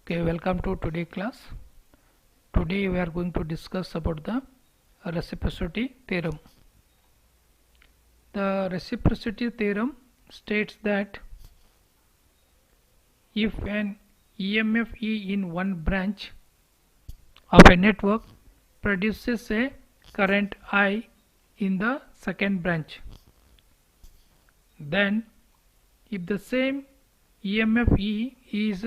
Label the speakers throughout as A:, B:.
A: Okay, welcome to today class. Today we are going to discuss about the reciprocity theorem. The reciprocity theorem states that if an EMF E in one branch of a network produces a current I in the second branch, then if the same EMF E is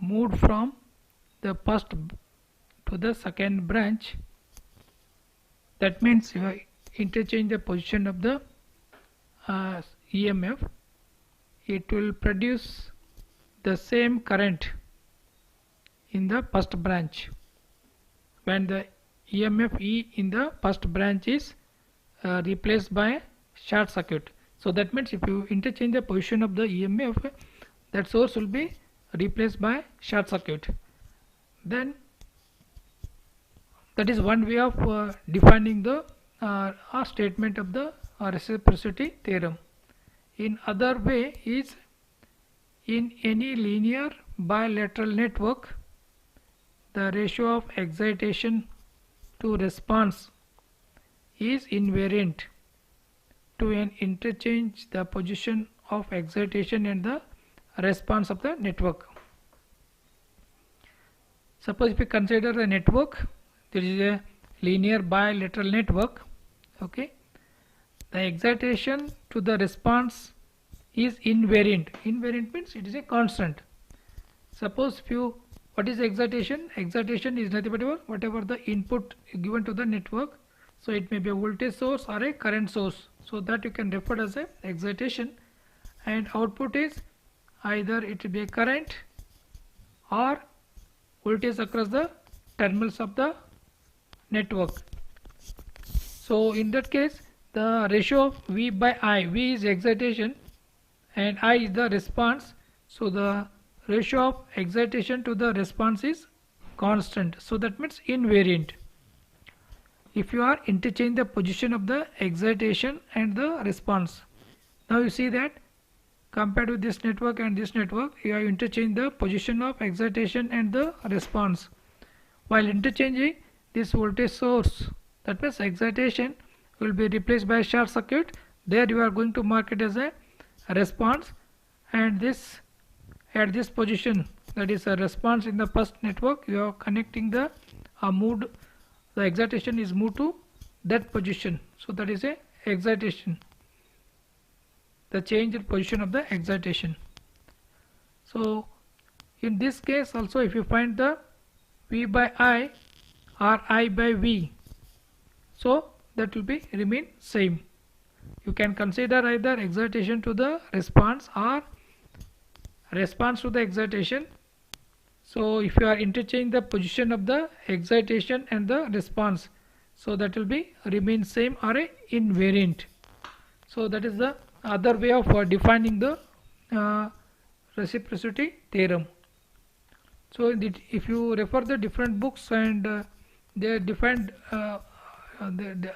A: moved from the first to the second branch, that means you interchange the position of the EMF, it will produce the same current in the first branch when the EMF E in the first branch is replaced by short circuit. So that means if you interchange the position of the EMF, that source will be replaced by short circuit. Then that is one way of defining the statement of the reciprocity theorem. In other way is, in any linear bilateral network, the ratio of excitation to response is invariant to an interchange the position of excitation and the response of the network. Suppose if we consider the network, there is a linear bilateral network. Okay, the excitation to the response is invariant. Invariant means it is a constant. Suppose what is excitation? Excitation is nothing but whatever the input given to the network. So it may be a voltage source or a current source. So that you can refer as a excitation, and output is either it will be a current or voltage across the terminals of the network. So in that case, the ratio of V by I, V is excitation and I is the response. So the ratio of excitation to the response is constant. So that means invariant. If you are interchange the position of the excitation and the response, now you see that compared with this network and this network, you have interchanged the position of excitation and the response. While interchanging this voltage source, that means excitation, will be replaced by short circuit. There you are going to mark it as a response, and this at this position, that is a response in the first network, you are connecting the the excitation is moved to that position. So that is a excitation, the change in position of the excitation. So in this case also, if you find the V by I or I by V, so that will be remain same. You can consider either excitation to the response or response to the excitation. So if you are interchanging the position of the excitation and the response, so that will be remain same or a invariant. So that is the other way of defining the reciprocity theorem. So if you refer the different books, and they defined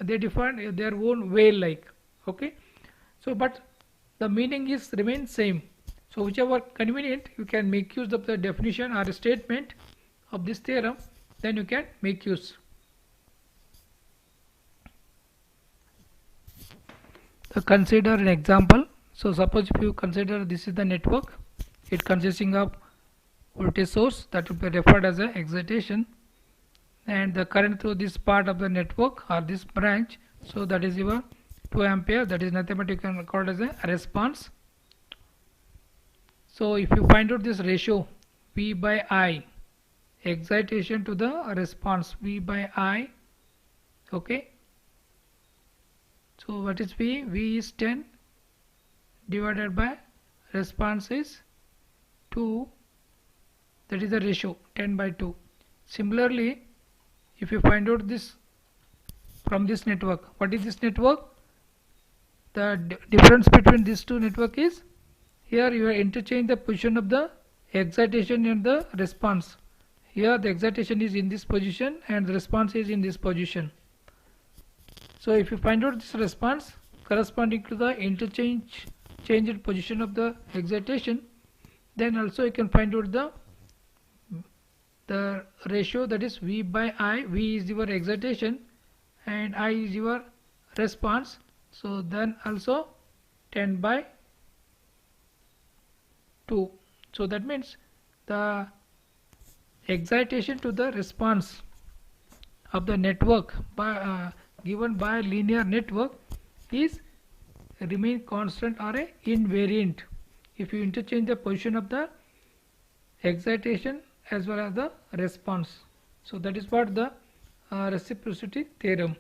A: they defined their own way, like, okay, so but the meaning is remain same. So whichever convenient, you can make use of the definition or statement of this theorem, then you can make use. So consider an example. So suppose if you consider this is the network, it consisting of voltage source, that will be referred as a excitation, and the current through this part of the network or this branch, so that is your 2 ampere, that is nothing but you can record as a response. So if you find out this ratio V by I, excitation to the response, V by I, okay, so what is V? V is 10 divided by response is 2, that is the ratio 10 by 2. Similarly, if you find out this from this network, what is this network? The difference between these two network is, here you are interchange the position of the excitation and the response. Here the excitation is in this position and the response is in this position. So if you find out this response corresponding to the changed position of the excitation, then also you can find out the the ratio, that is V by I. V is your excitation and I is your response. So then also 10 by 2. So that means the excitation to the response of the network given by linear network is remain constant or a invariant if you interchange the position of the excitation as well as the response. So that is what the reciprocity theorem.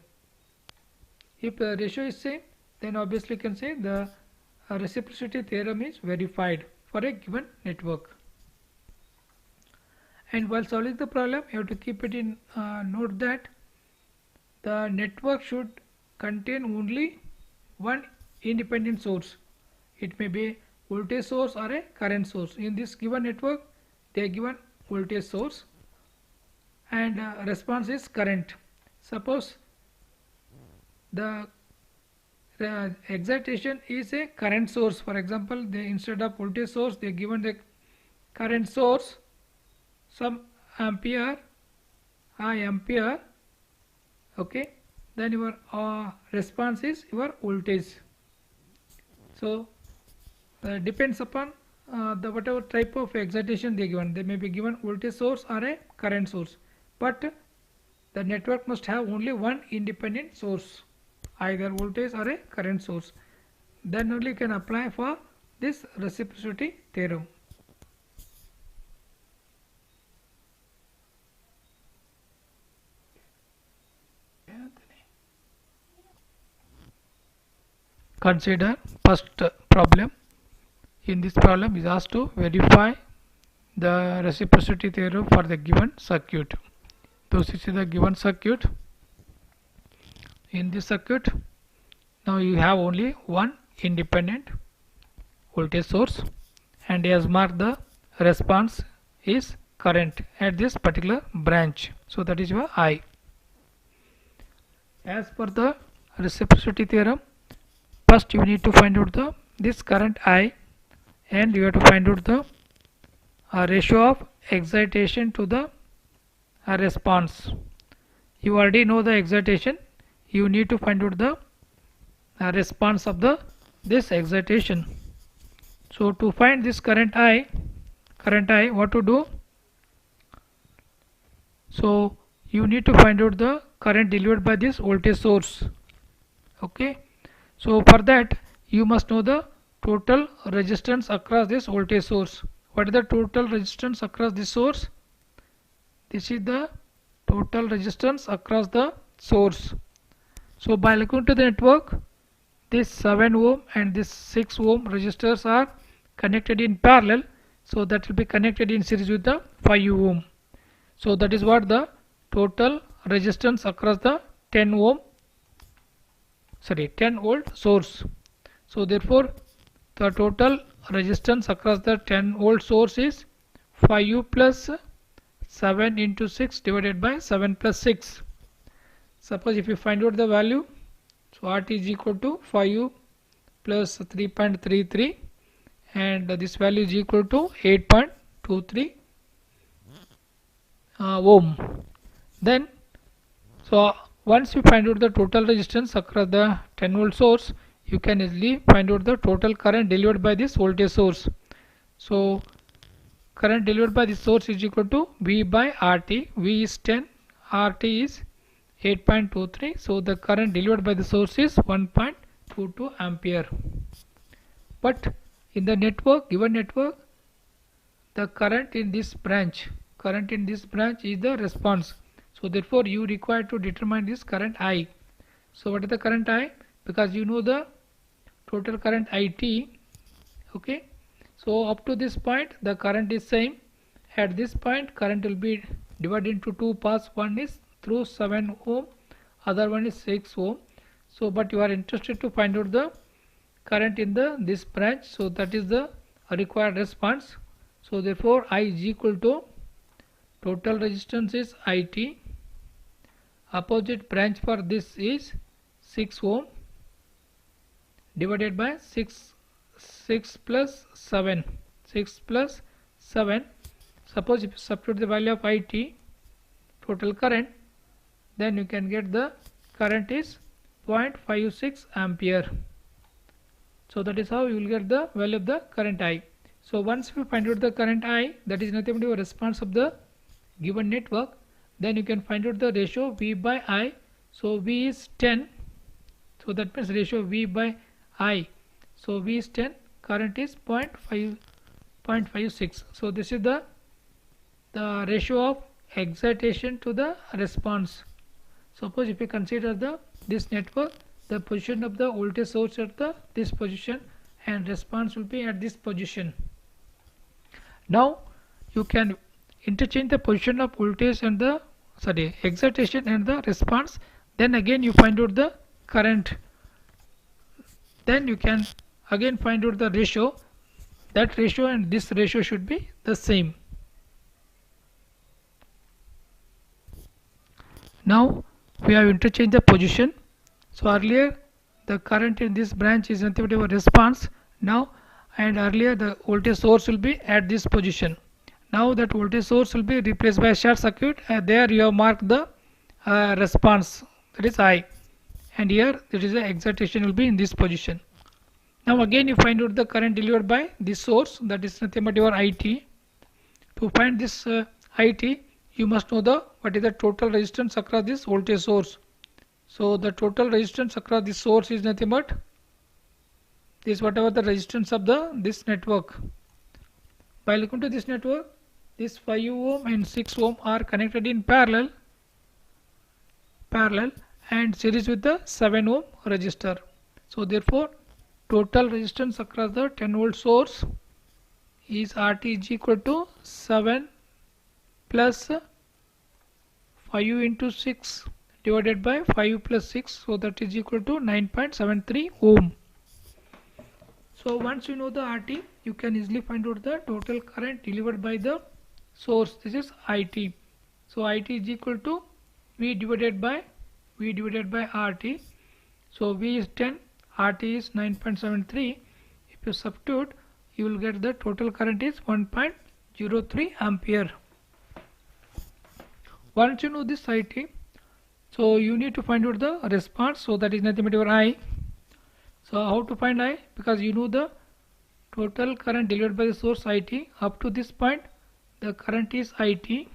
A: If the ratio is same, then obviously you can say the reciprocity theorem is verified for a given network. And while solving the problem, you have to keep it in note that the network should contain only one independent source. It may be voltage source or a current source. In this given network, they are given voltage source and response is current. Suppose the excitation is a current source. For example, they instead of voltage source, they are given the current source, some ampere, I ampere. Okay, then your response is your voltage. So depends upon the whatever type of excitation they given. They may be given voltage source or a current source, but the network must have only one independent source, either voltage or a current source. Then only you can apply for this reciprocity theorem. Consider first problem. In this problem is asked to verify the reciprocity theorem for the given circuit. So this is the given circuit. In this circuit, now you have only one independent voltage source, and he has marked the response is current at this particular branch. So that is your I. As per the reciprocity theorem, first you need to find out this current I, and you have to find out the ratio of excitation to the response. You already know the excitation. You need to find out the response of this excitation. So to find this current I, what to do? So you need to find out the current delivered by this voltage source. Okay. So for that you must know the total resistance across this voltage source. What is the total resistance across this source? This is the total resistance across the source. So by looking to the network, this 7 ohm and this 6 ohm resistors are connected in parallel. So that will be connected in series with the 5 ohm. So that is what the total resistance across the 10 volt source. So therefore the total resistance across the 10 volt source is 5u plus 7 into 6 divided by 7 plus 6. Suppose if you find out the value, so RT is equal to 5u plus 3.33 and this value is equal to 8.23 ohm. Then so once you find out the total resistance across the 10 volt source, you can easily find out the total current delivered by this voltage source. So current delivered by this source is equal to V by RT. V is 10, RT is 8.23. So the current delivered by the source is 1.22 ampere. But in the network, given network, the current in this branch is the response. So therefore you require to determine this current I. So what is the current I? Because you know the total current IT. Okay. So up to this point the current is same. At this point current will be divided into two parts. One is through 7 ohm, other one is 6 ohm. So but you are interested to find out the current in this branch. So that is the required response. So therefore I is equal to total resistance is IT. Opposite branch for this is 6 ohm divided by 6 plus 7. Suppose if you substitute the value of IT, total current, then you can get the current is 0.56 ampere. So that is how you will get the value of the current I. So once we find out the current I, that is nothing but a response of the given network, then you can find out the ratio V by I. So V is 10, so that means ratio V by I. So V is 10, current is 0.56. So this is the ratio of excitation to the response. Suppose if you consider this network, the position of the voltage source at this position and response will be at this position. Now you can interchange the position of voltage and the excitation and the response. Then again you find out the current. Then you can again find out the ratio. That ratio and this ratio should be the same. Now we have interchanged the position. So earlier the current in this branch is nothing but a response. Now and earlier the voltage source will be at this position. Now that voltage source will be replaced by a short circuit, and there you have marked the response, that is I, and here there is the excitation will be in this position. Now again you find out the current delivered by this source, that is nothing but your IT. To find this IT, you must know what is the total resistance across this voltage source. So the total resistance across this source is nothing but this, whatever the resistance of this network. By looking to this network, this 5 ohm and 6 ohm are connected in parallel and series with the 7 ohm resistor. So therefore total resistance across the 10 volt source is RT is equal to 7 plus 5 into 6 divided by 5 plus 6, so that is equal to 9.73 ohm. So once you know the RT, you can easily find out the total current delivered by the source. This is IT. So IT is equal to V divided by RT. So V is 10, RT is 9.73. If you substitute, you will get the total current is 1.03 ampere. Once you know this IT, so you need to find out the response. So that is nothing but your I. So how to find I? Because you know the total current delivered by the source IT. Up to this point the current is IT.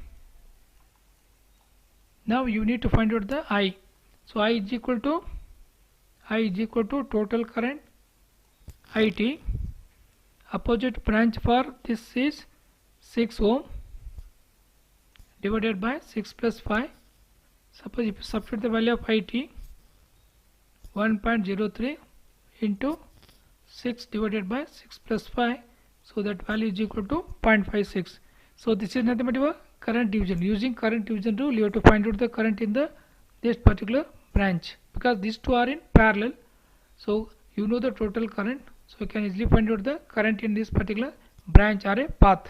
A: Now you need to find out the I. So I is equal to total current IT. Opposite branch for this is 6 ohm divided by 6 plus 5. Suppose if you substitute the value of IT, 1.03 into 6 divided by 6 plus 5, so that value is equal to 0.56. So this is nothing but your current division. Using current division rule, you have to find out the current in this particular branch, because these two are in parallel. So you know the total current, so you can easily find out the current in this particular branch or a path.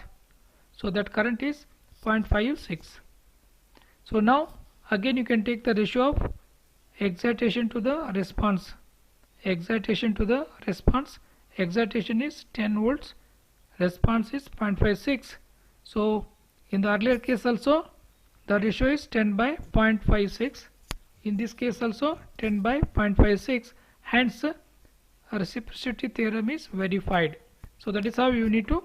A: So that current is 0.56. So now again you can take the ratio of excitation to the response. Excitation to the response. Excitation is 10 volts. Response is 0.56. So in the earlier case also the ratio is 10 by 0.56. In this case also 10 by 0.56. Hence reciprocity theorem is verified. So that is how you need to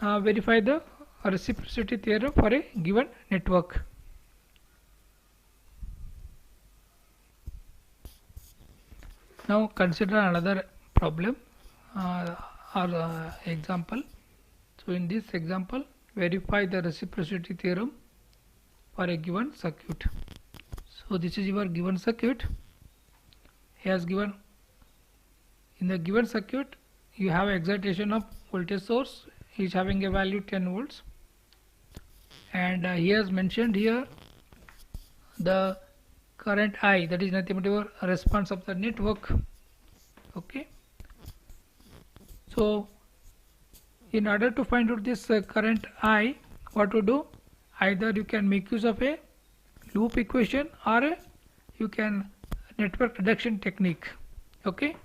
A: verify the reciprocity theorem for a given network. Now consider another problem or example. So in this example, verify the reciprocity theorem for a given circuit. So this is your given circuit. He has given, in the given circuit you have excitation of voltage source is having a value 10 volts, and he has mentioned here the current I, that is nothing but your response of the network. Okay, so in order to find out this current I, what to do? Either you can make use of a loop equation or you can network reduction technique. Okay,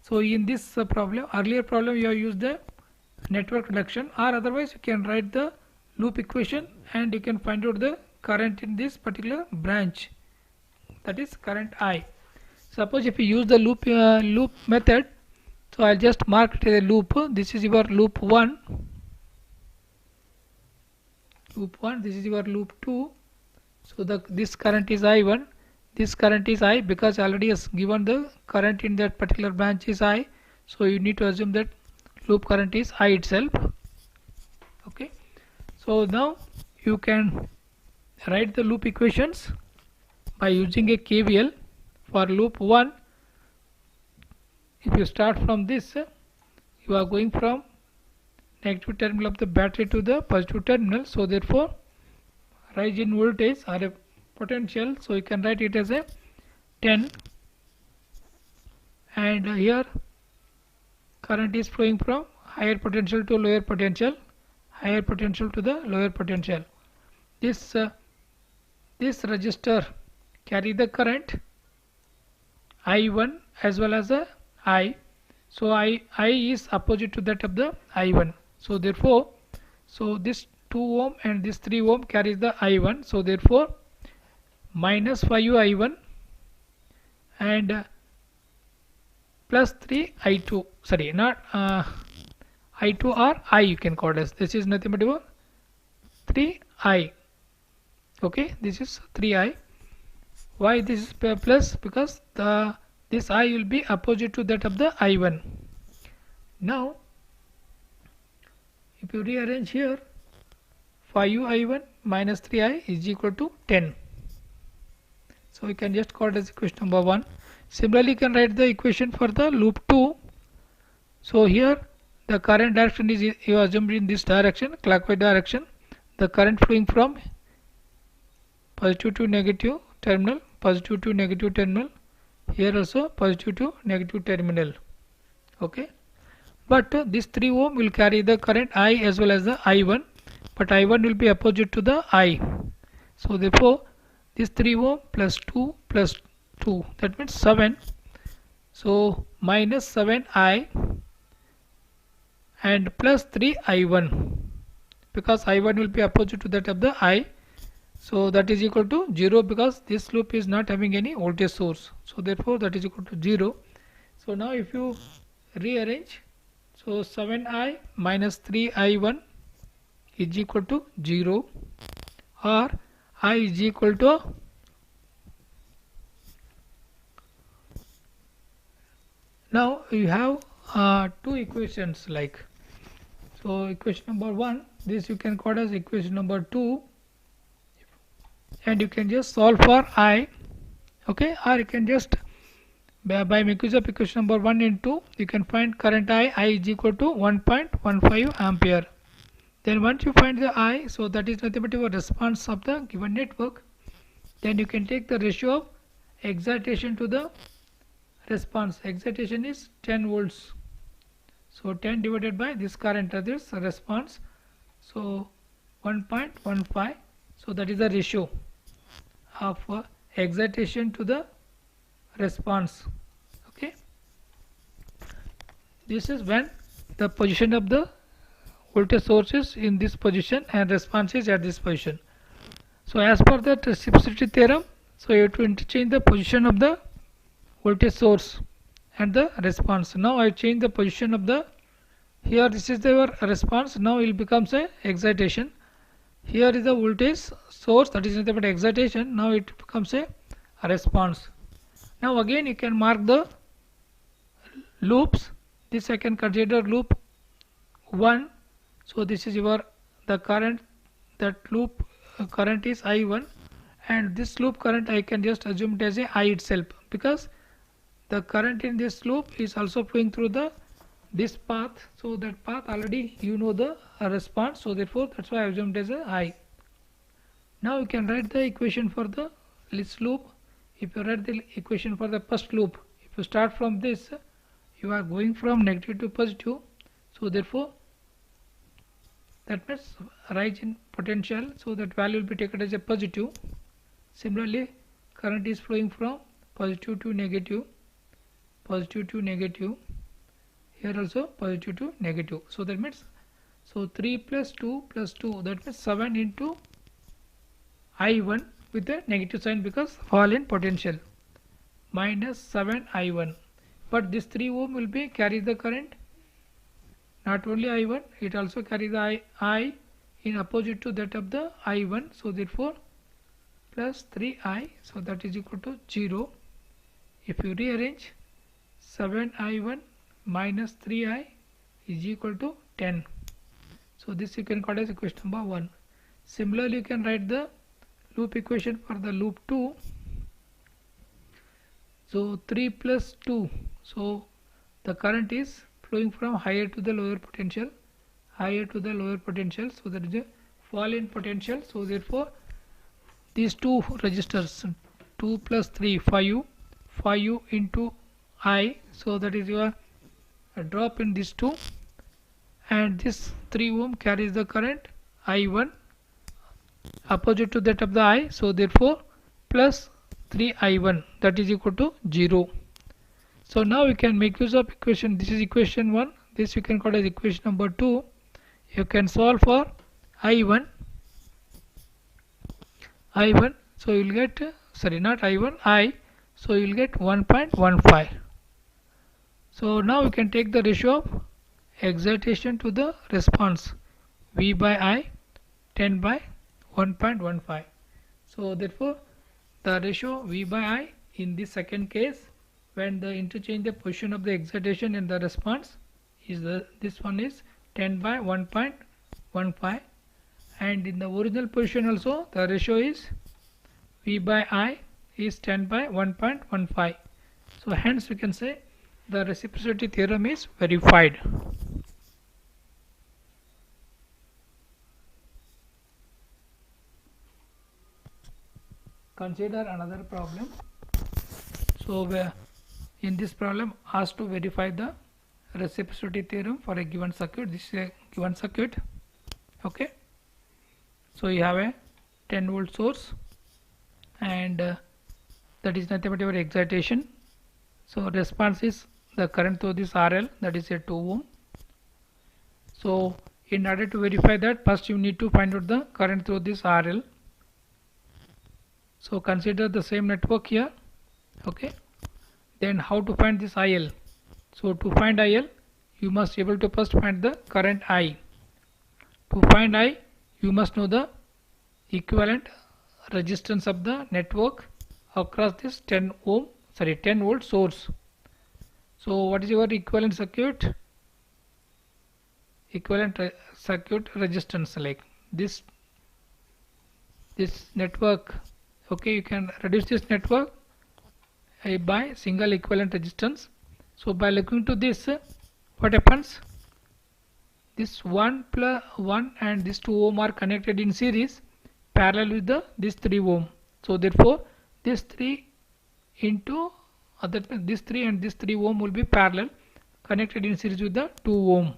A: so in this earlier problem you have used the network reduction, or otherwise you can write the loop equation and you can find out the current in this particular branch, that is current I. Suppose if you use the loop method, so I'll just mark it as a loop. This is your loop 1, this is your loop 2. So this current is I1, this current is I, because already has given the current in that particular branch is I, so you need to assume that loop current is I itself. Okay, so now you can write the loop equations by using a KVL. For loop 1, if you start from this, you are going from negative terminal of the battery to the positive terminal, so therefore rise in voltage or a potential, so you can write it as a 10, and here current is flowing from higher potential to lower potential, higher potential to the lower potential. This resistor carry the current I1 as well as the I, so I is opposite to that of the I1, so therefore this 2 ohm and this 3 ohm carries the I1, so therefore minus 5 I1 and plus 3 I2, sorry, not I2 or I, you can call as, this is nothing but 3I. Okay, this is 3I. Why this is plus? Because this I will be opposite to that of the I1. Now if you rearrange here, 5I1 minus 3I is equal to 10. So you can just call it as equation number 1. Similarly, you can write the equation for the loop 2. So here the current direction is, you assumed in this direction, clockwise direction. The current flowing from positive to negative terminal, positive to negative terminal, here also positive to negative terminal. Okay, but this 3 ohm will carry the current I as well as the I1, but I1 will be opposite to the I, so therefore this 3 ohm plus 2 plus 2, that means 7, so minus 7I and plus 3I1, because I1 will be opposite to that of the I, so that is equal to 0, because this loop is not having any voltage source, so therefore that is equal to 0. So now if you rearrange, so 7I minus 3I1 is equal to 0, or I is equal to now you have two equations like, so equation number 1, this you can call as equation number 2, and you can just solve for I. Okay, or you can just by making use of equation number 1 and 2, you can find current I is equal to 1.15 ampere. Then once you find the I, so that is nothing but your response of the given network, then you can take the ratio of excitation to the response. Excitation is 10 volts, so 10 divided by this current, that is response, so 1.15, so that is the ratio of excitation to the response. Okay, this is when the position of the voltage source is in this position and response is at this position. So as per the reciprocity theorem, so you have to interchange the position of the voltage source and the response. Now I change the position of the, here this is your response, now it becomes a excitation. Here is the voltage source, that is nothing but excitation, now it becomes a response. Now again you can mark the loops. This I can consider loop 1, so this is your the current, that loop current is I1, and this loop current I can just assume it as a I itself, because the current in this loop is also flowing through this path, so that path already you know the response, so therefore that's why I assumed as a I. Now you can write the equation for the this loop. If you write the equation for the first loop, if you start from this, you are going from negative to positive, so therefore that means rise in potential, so that value will be taken as a positive. Similarly, current is flowing from positive to negative, positive to negative, here also positive to negative, so that means So 3 plus 2 plus 2, that means 7 into I1 with a negative sign because fall in potential, minus 7 I1. But this 3 ohm will be carry the current, not only I1, it also carry the I in opposite to that of the I1. So therefore plus 3I, so that is equal to 0. If you rearrange, 7I1 minus 3I is equal to 10. So this you can call as equation number 1. Similarly, you can write the loop equation for the loop 2. So 3 plus 2, so the current is flowing from higher to the lower potential, higher to the lower potential, so there is a fall in potential. So therefore these two resistors, 2 plus 3, 5 into I, so that is your a drop in these two, and this 3 ohm carries the current I1 opposite to that of the I, so therefore plus 3I1, that is equal to 0. So now we can make use of equation, this is equation 1, this you can call as equation number 2. You can solve for I1, so you will get, sorry, not I1, I, so you will get 1.15. So now we can take the ratio of excitation to the response, V by I, 10 by 1.15. So therefore the ratio V by I in this second case, when the interchange the position of the excitation and the response is this one is 10 by 1.15, and in the original position also the ratio is V by I is 10 by 1.15. So hence we can say the reciprocity theorem is verified. Consider another problem. So in this problem asked to verify the reciprocity theorem for a given circuit. This is a given circuit. Okay, so you have a 10 volt source, and that is nothing but your excitation. So response is the current through this RL, that is a 2 ohm. So in order to verify that, first you need to find out the current through this RL. So consider the same network here. Okay, then how to find this IL? So to find IL, you must be able to first find the current I. To find I, you must know the equivalent resistance of the network across this 10 volt source. So what is your equivalent circuit? Equivalent circuit resistance, like this network. Okay, you can reduce this network by single equivalent resistance. So by looking to this, what happens? This 1 plus 1 and this 2 ohm are connected in series parallel with this 3 ohm. So therefore this 3 into this 3 and this 3 ohm will be parallel, connected in series with the 2 ohm.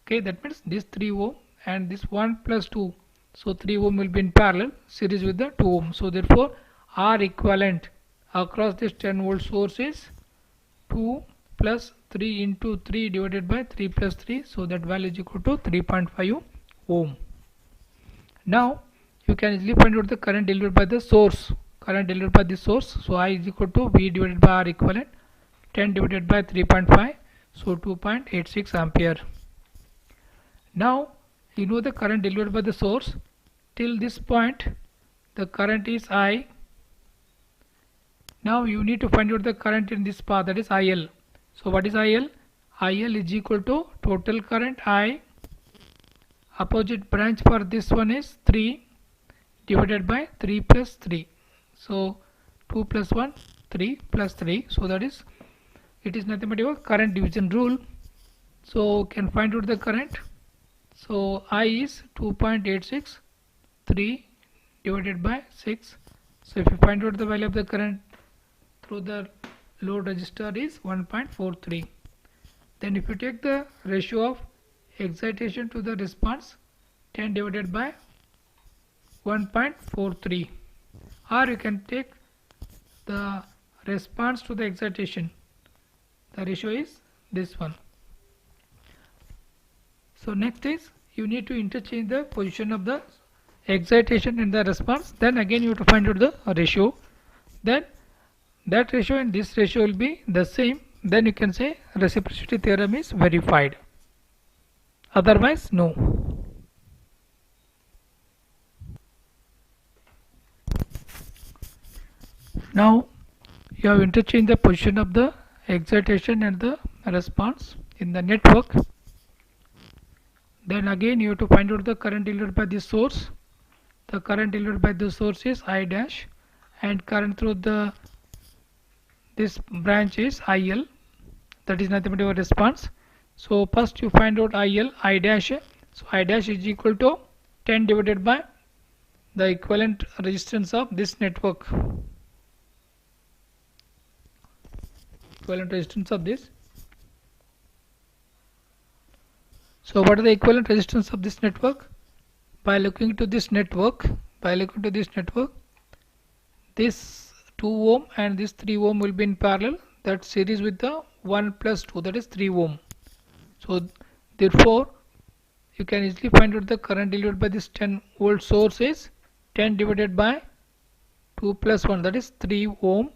A: Okay, that means this 3 ohm and this 1 plus 2, so 3 ohm will be in parallel series with the 2 ohm. So therefore R equivalent across this 10 volt source is 2 plus 3 into 3 divided by 3 plus 3, so that value is equal to 3.5 ohm. Now you can easily find out the current delivered by the source, current delivered by the source. So I is equal to V divided by R equivalent, 10 divided by 3.5, so 2.86 ampere. Now you know the current delivered by the source. Till this point the current is I. Now you need to find out the current in this path, that is IL. So what is IL? IL is equal to total current I, opposite branch for this one is 3 divided by 3 plus 3. So 2 plus 1, 3 plus 3. So that is, it is nothing but your current division rule. So can find out the current. So I is 2.86, 3 divided by 6. So if you find out the value of the current through the load resistor is 1.43. Then if you take the ratio of excitation to the response, 10 divided by 1.43, or you can take the response to the excitation. The ratio is this one. So next is you need to interchange the position of the excitation and the response. Then again you have to find out the ratio. Then that ratio and this ratio will be the same. Then you can say reciprocity theorem is verified. Otherwise, no. Now you have interchanged the position of the excitation and the response in the network. Then again you have to find out the current delivered by the source. The current delivered by the source is I dash, and current through this branch is IL. That is nothing but your response. So first you find out IL, I dash. So I dash is equal to 10 divided by the equivalent resistance of this network. Equivalent resistance of this. So what is the equivalent resistance of this network? By looking to this network, this 2 ohm and this 3 ohm will be in parallel. That series with the 1 plus 2, that is 3 ohm. So therefore you can easily find out the current delivered by this 10 volt source is 10 divided by 2 plus 1, that is 3 ohm,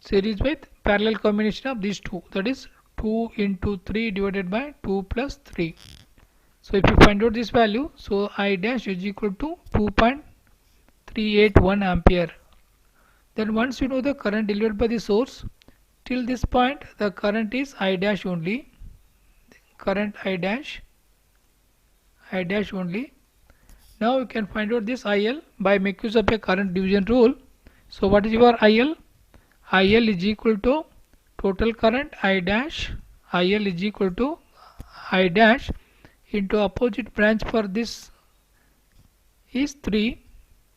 A: series with parallel combination of these two, that is 2 into 3 divided by 2 plus 3. So if you find out this value, so I dash is equal to 2.381 ampere. Then once you know the current delivered by the source, till this point the current is I dash only, current I dash only. Now you can find out this IL by making use of a current division rule. So what is your IL? IL is equal to total current I dash, IL is equal to I dash into opposite branch for this is 3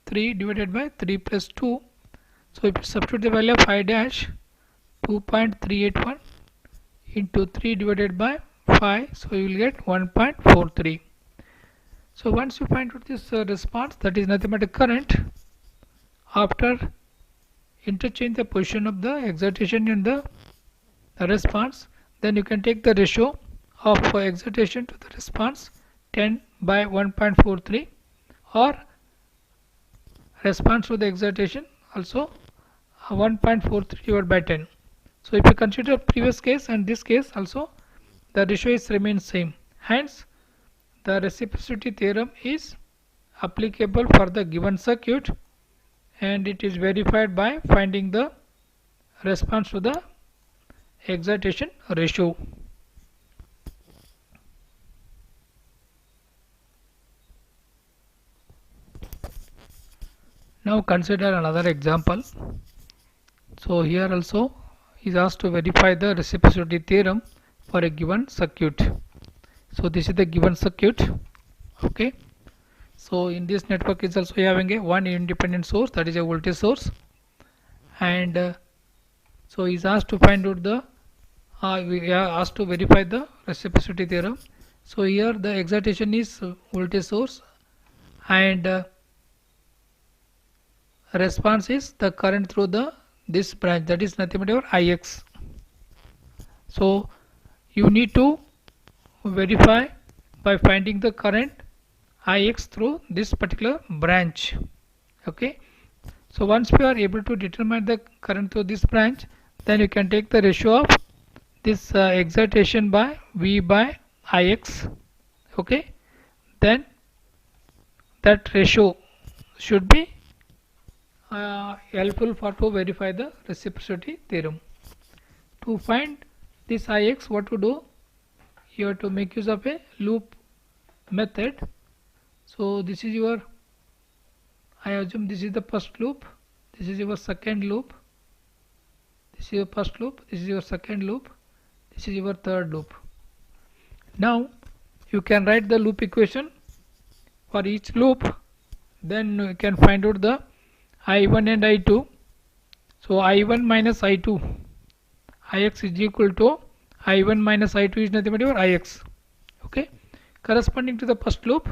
A: divided by 3 plus 2. So if you substitute the value of I dash, 2.381 into 3 divided by 5, so you will get 1.43. So once you find out this response, that is nothing but a current, after interchange the position of the excitation and the response, then you can take the ratio of excitation to the response 10 by 1.43 or response to the excitation also 1.43 divided by 10. So if you consider previous case and this case also, the ratio is remains same. Hence the reciprocity theorem is applicable for the given circuit, and it is verified by finding the response to the excitation ratio. Now consider another example. So here also is asked to verify the reciprocity theorem for a given circuit. So this is the given circuit. Okay. So in this network is also having a one independent source, that is a voltage source, and so is asked to find out the we are asked to verify the reciprocity theorem. So here the excitation is voltage source, and response is the current through this branch, that is nothing but your Ix. So you need to verify by finding the current Ix through this particular branch. Okay. So once we are able to determine the current through this branch, then you can take the ratio of this excitation by V by Ix. Okay. Then that ratio should be helpful for to verify the reciprocity theorem. To find this Ix, what to do? You have to make use of a loop method. So this is your, I assume this is the first loop, this is your second loop, this is your first loop, this is your second loop, this is your third loop. Now you can write the loop equation for each loop, then you can find out the I1 and I2. So I1 minus I2, Ix is equal to I1 minus I2 is nothing but your Ix. Okay. Corresponding to the first loop,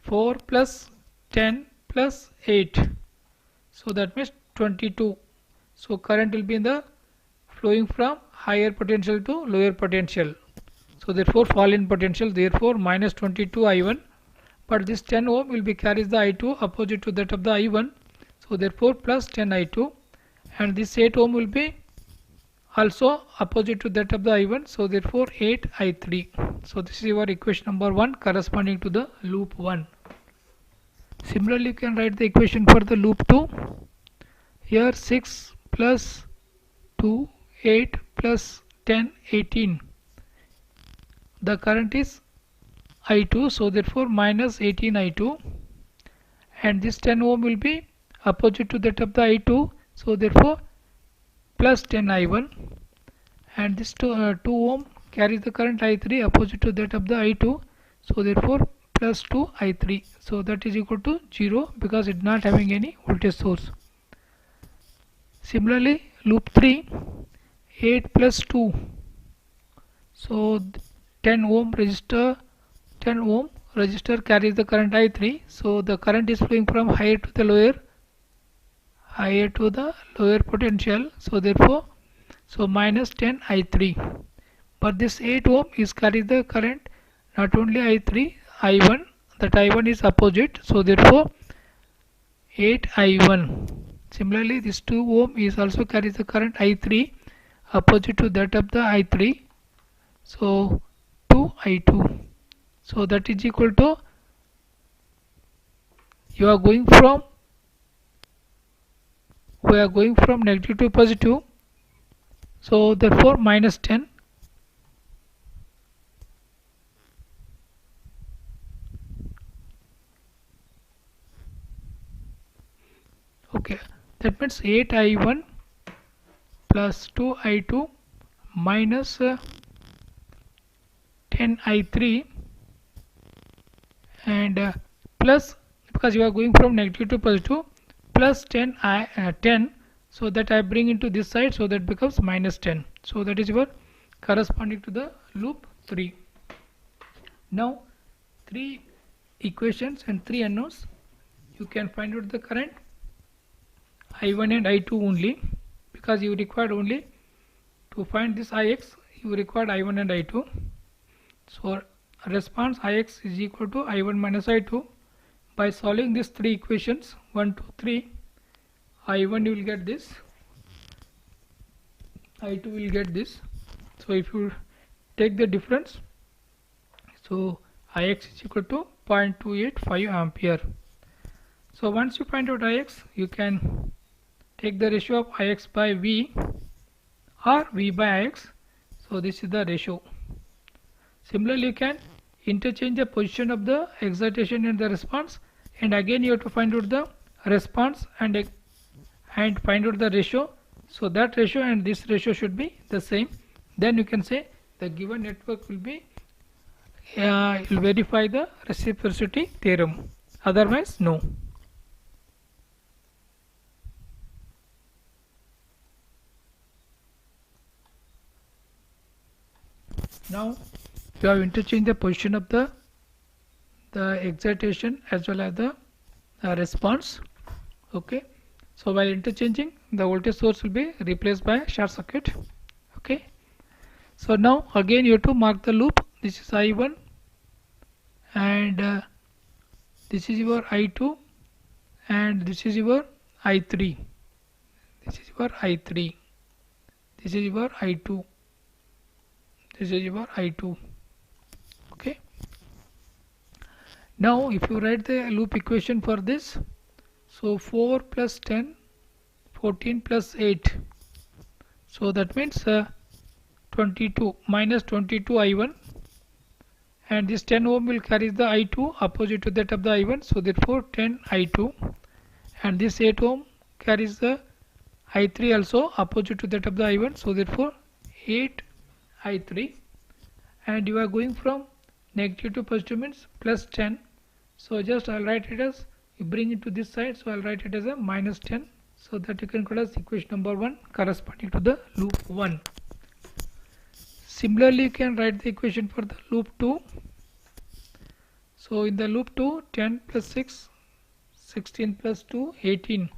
A: 4 plus 10 plus 8, so that means 22. So current will be in the flowing from higher potential to lower potential. so therefore fall in potential, therefore minus 22 I1, but this 10 ohm will be carries the I2 opposite to that of the I1, so therefore plus 10 I2, and this 8 ohm will be also opposite to that of the I1, so therefore 8 I3. So this is your equation number 1 corresponding to the loop 1. Similarly, you can write the equation for the loop 2. Here 6 plus 2, 8 plus 10, 18. The current is I2, so therefore minus 18 I2, and this 10 ohm will be opposite to that of the I2, so therefore plus 10 I1, and this 2 ohm carries the current I3 opposite to that of the I2, so therefore plus 2 I3, so that is equal to 0 because it is not having any voltage source. Similarly, loop 3, 8 plus 2, so 10 ohm resistor carries the current I3, so the current is flowing from higher to the lower potential, so therefore minus 10 I3, but this 8 ohm is carries the current not only I3, I1, that I1 is opposite, so therefore 8 I1. Similarly, this 2 ohm is also carries the current I3 opposite to that of the I3, so 2 I2. So that is equal to, we are going from negative to positive, so therefore minus 10. Okay, that means 8 I1 plus 2 I2 minus 10 I3, and plus, because you are going from negative to positive, plus 10 so that I bring into this side, so that becomes minus 10. So that is your corresponding to the loop 3. Now 3 equations and 3 unknowns, you can find out the current I1 and I2 only, because you required only to find this Ix, you required I1 and I2. So response Ix is equal to I1 minus I2. By solving these 3 equations 1, 2, 3, I1 you will get this, I2 will get this. So if you take the difference, so Ix is equal to 0.285 ampere. So once you find out Ix, you can take the ratio of Ix by V or V by Ix. So this is the ratio. Similarly, you can interchange the position of the excitation and the response, and again you have to find out the response and find out the ratio. So that ratio and this ratio should be the same. Then you can say the given network will be will verify the reciprocity theorem. Otherwise, no. Now you have interchanged the position of the excitation as well as the response. Okay, so while interchanging, the voltage source will be replaced by short circuit. Okay, so now again you have to mark the loop. This is I1 and this is your I2 and this is your I3. This is your I3. This is your I2. This is your I2. Okay, now if you write the loop equation for this, so 4 plus 10, 14 plus 8, so that means 22 minus 22 I1, and this 10 ohm will carry the I2 opposite to that of the I1, so therefore 10 I2, and this 8 ohm carries the I3 also opposite to that of the I1, so therefore 8 I3, and you are going from negative to positive means plus 10, so just I'll write it as, you bring it to this side, so I'll write it as a minus 10, so that you can call as equation number 1 corresponding to the loop 1. Similarly, you can write the equation for the loop 2. So in the loop 2, 10 plus 6, 16 plus 2, 18.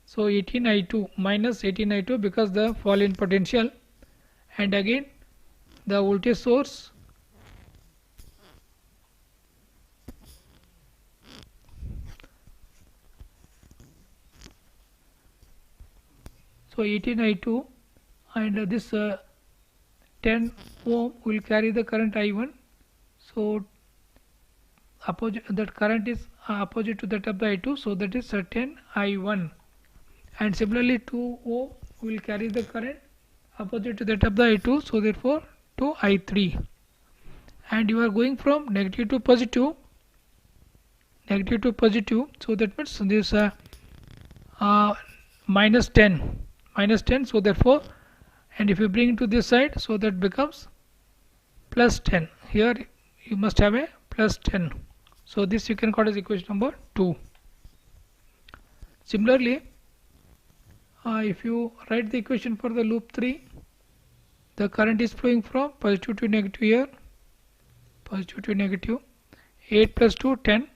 A: So 18 I2 minus 18 I2 because the fall in potential, and again the voltage source So 18I2, and this 10 ohm will carry the current I1. So opposite, that current is opposite to that of the I2, so that is 10 I1. And similarly 2 ohm will carry the current opposite to that of the I2, so therefore 2 I3. And you are going from negative to positive, so that means this minus 10, so therefore, and if you bring to this side, so that becomes plus 10. Here you must have a plus 10, so this you can call as equation number 2. Similarly, if you write the equation for the loop 3, the current is flowing from positive to negative here, positive to negative, 8 plus 2 10,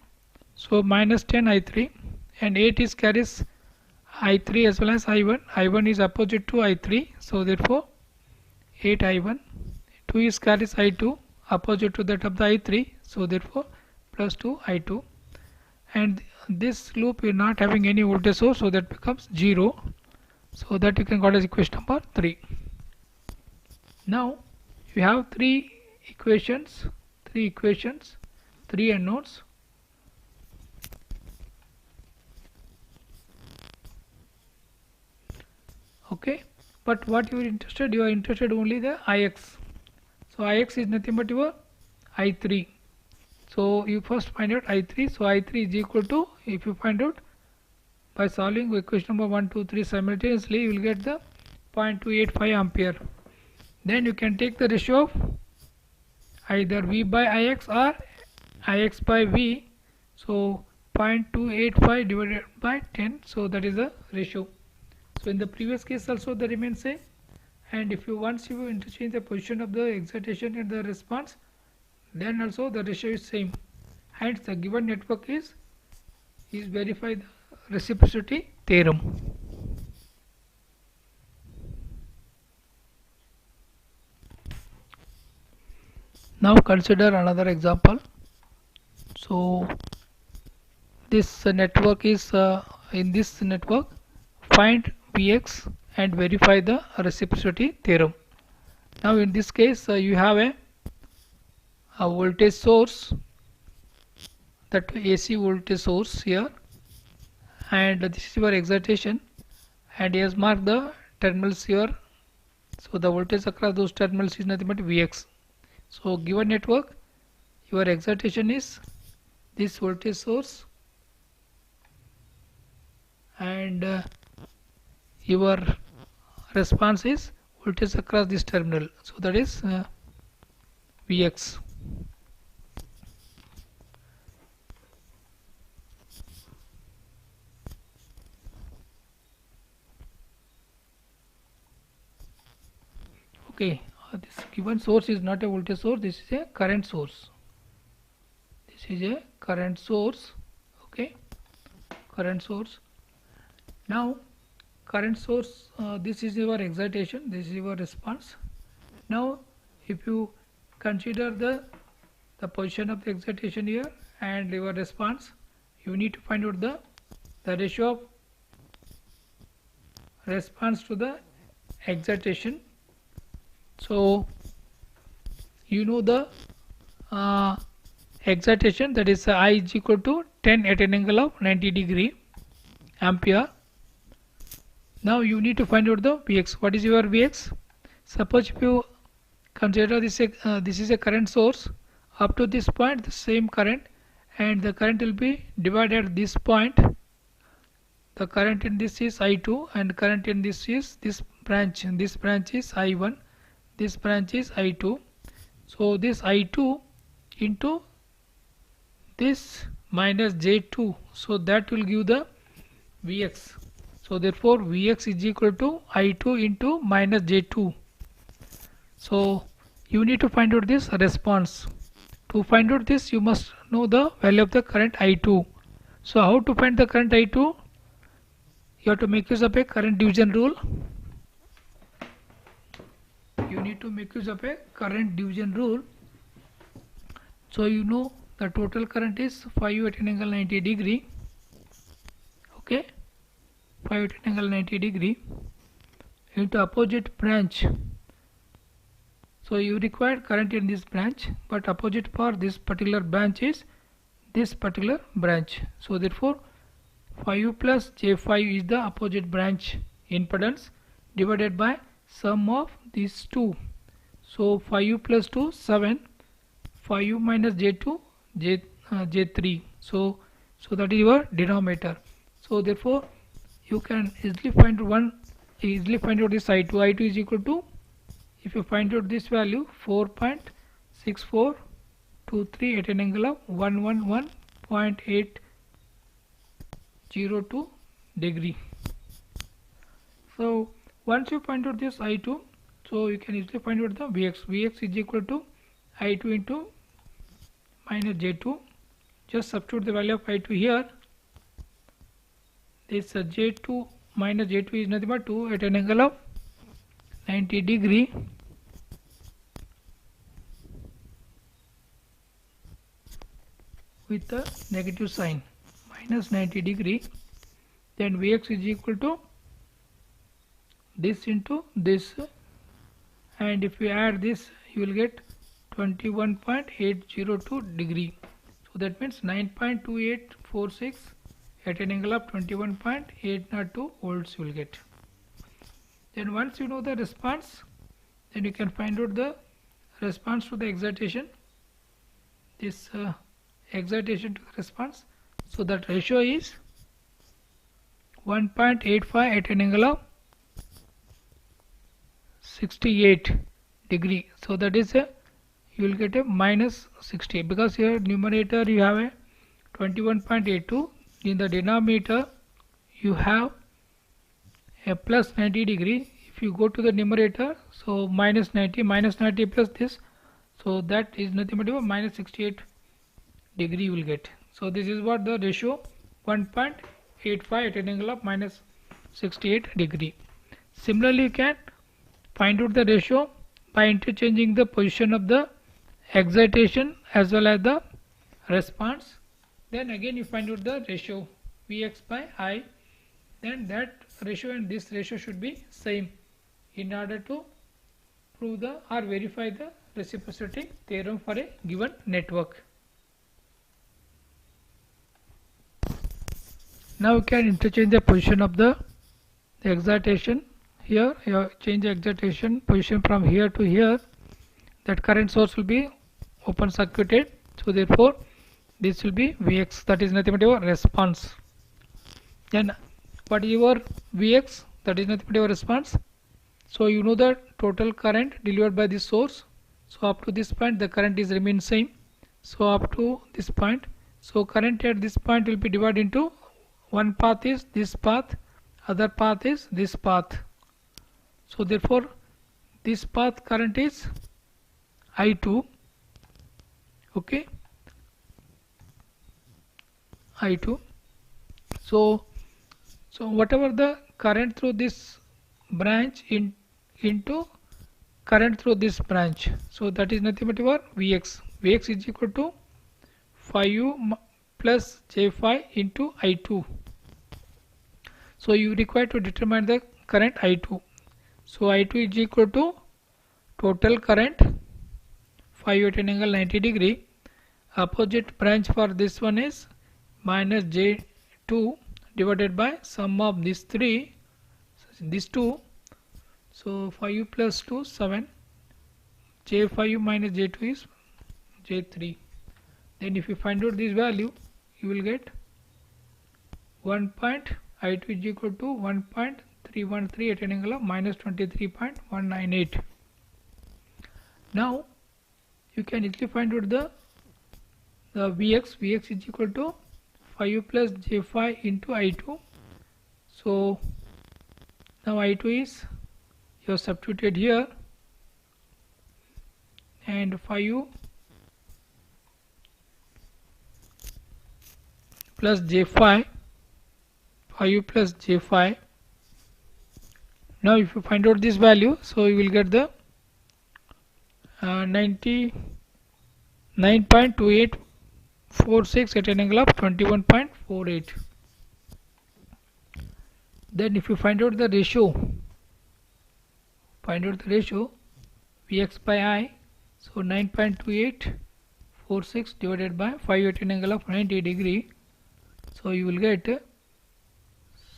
A: so minus 10 I3, and 8 is carries I3 as well as I1. I1 is opposite to I3, so therefore 8 I1. 2 is carries I2 opposite to that of the I3, so therefore plus 2 I2. And this loop is not having any voltage source, so that becomes 0, so that you can call as equation number 3. Now you have three equations, three unknowns. Okay, but what you are interested only the Ix. So Ix is nothing but your I3. So you first find out I3. So I3 is equal to, if you find out by solving equation number 1, 2, 3 simultaneously, you will get the 0.285 ampere. Then you can take the ratio of either V by Ix or Ix by V. So 0.285 divided by 10. So that is the ratio. So in the previous case also the remains same, and if you once you interchange the position of the excitation and the response, then also the ratio is same. Hence the given network is verified the reciprocity theorem. Now consider another example. So this network is in this network, find Vx and verify the reciprocity theorem. Now in this case you have a voltage source, that AC voltage source here, and this is your excitation, and he has marked the terminals here. So the voltage across those terminals is nothing but Vx. So given network, your excitation is this voltage source, and your response is voltage across this terminal, so that is Vx. Okay, this given source is not a voltage source, this is a current source. Okay, current source. Now current source, this is your excitation, this is your response. Now if you consider the position of the excitation here and your response, you need to find out the ratio of response to the excitation. So you know the excitation, that is I is equal to 10 at an angle of 90 degree ampere. Now you need to find out the Vx. What is your Vx? Suppose if you consider this is a current source, up to this point the same current, and the current will be divided at this point. The current in this is I2, and current in this is this branch, and this branch is I1, this branch is I2. So this I2 into this minus J2, so that will give the Vx. So therefore Vx is equal to I2 into minus J2. So you need to find out this response. To find out this, you must know the value of the current I2. So how to find the current I2? You have to make use of a current division rule. You need to make use of a current division rule. So you know the total current is 5 at an angle 90 degree. Okay, 5 at an angle 90 degree. into opposite branch. So you require current in this branch, but opposite for this particular branch is this particular branch. So therefore 5u plus j5 is the opposite branch impedance divided by sum of these two. So 5u plus 2 7, 5u minus j2 j3. So that is your denominator. So therefore you can easily find out this I2. I2 is equal to, if you find out this value, 4.6423 at an angle of 111.802 degree. So once you find out this I2, so you can easily find out the Vx. Vx is equal to I2 into minus j2. Just substitute the value of I2 here. This j2 minus j2 is nothing but 2 at an angle of 90 degree. With the negative sign, minus 90 degree. Then Vx is equal to this into this, and if you add this you will get 21.802 degree. So that means 9.2846 at an angle of 21.802 volts you will get. Then once you know the response, then you can find out the response to the excitation, this excitation to the response. So that ratio is 1.85 at an angle of 68 degree. So that is you will get a minus 68, because here numerator you have a 21.82, in the denominator you have a plus 90 degree. If you go to the numerator, so minus 90 plus this, so that is nothing but minus 68 degree you will get. So this is what the ratio, 1.85 at an angle of minus 68 degree. Similarly you can find out the ratio by interchanging the position of the excitation as well as the response. Then again you find out the ratio Vx by I. Then that ratio and this ratio should be same in order to prove the or verify the reciprocity theorem for a given network. Now you can interchange the position of the excitation. Here you change the excitation position from here to here. That current source will be open circuited. So therefore this will be Vx, that is nothing but your response. Then what is your Vx? That is nothing but your response. So you know the total current delivered by this source. So up to this point the current is remain same. So up to this point, so current at this point will be divided into, one path is this path, other path is this path. So therefore this path current is I2. Okay, I2. So whatever the current through this branch into current through this branch, so that is nothing but your Vx. Vx is equal to 5u plus j5 into I2. So you require to determine the current I2. So I2 is equal to total current 5 at an angle 90 degree. Opposite branch for this one is minus j2 divided by sum of these two. So 5u plus 2 7, j5u minus j2 is j3. Then if you find out this value, you will get I2 is equal to 1.313 at an angle of minus 23.198. Now you can easily find out the Vx. Vx is equal to 5u plus j5 into I2. So now I2 is, you have substituted here, and 5u plus j5, 5u plus j5. Now if you find out this value, so you will get the 99.2846 at an angle of 21.48. Then if you find out the ratio find out the ratio Vx by I. So 9.2846 divided by 518 angle of 90 degree. So you will get,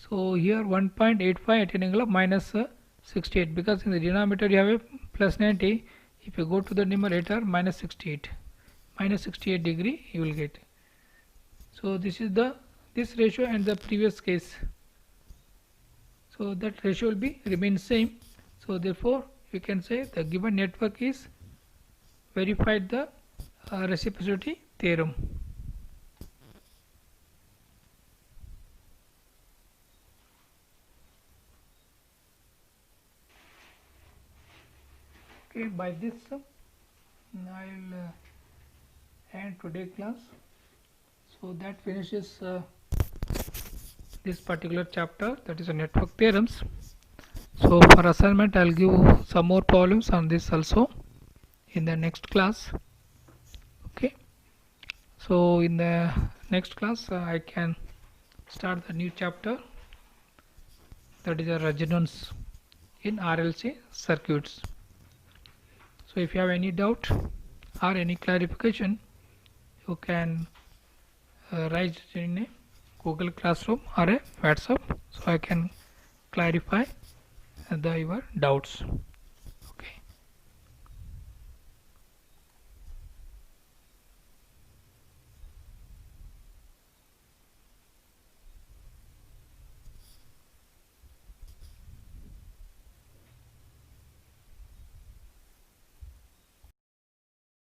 A: so here 1.85 at an angle of minus 68, because in the denominator you have a plus 90. If you go to the numerator, minus 68 degree you will get. So this is this ratio and the previous case. So that ratio will be remain same. So therefore you can say the given network is verified the reciprocity theorem. Okay, by this I'll end today class. So that finishes this particular chapter, that is a network theorems. So for assignment I'll give some more problems on this also in the next class. Okay, so in the next class I can start the new chapter, that is a resonance in RLC circuits. So if you have any doubt or any clarification, you can write it in a Google Classroom or a WhatsApp, so I can clarify your doubts.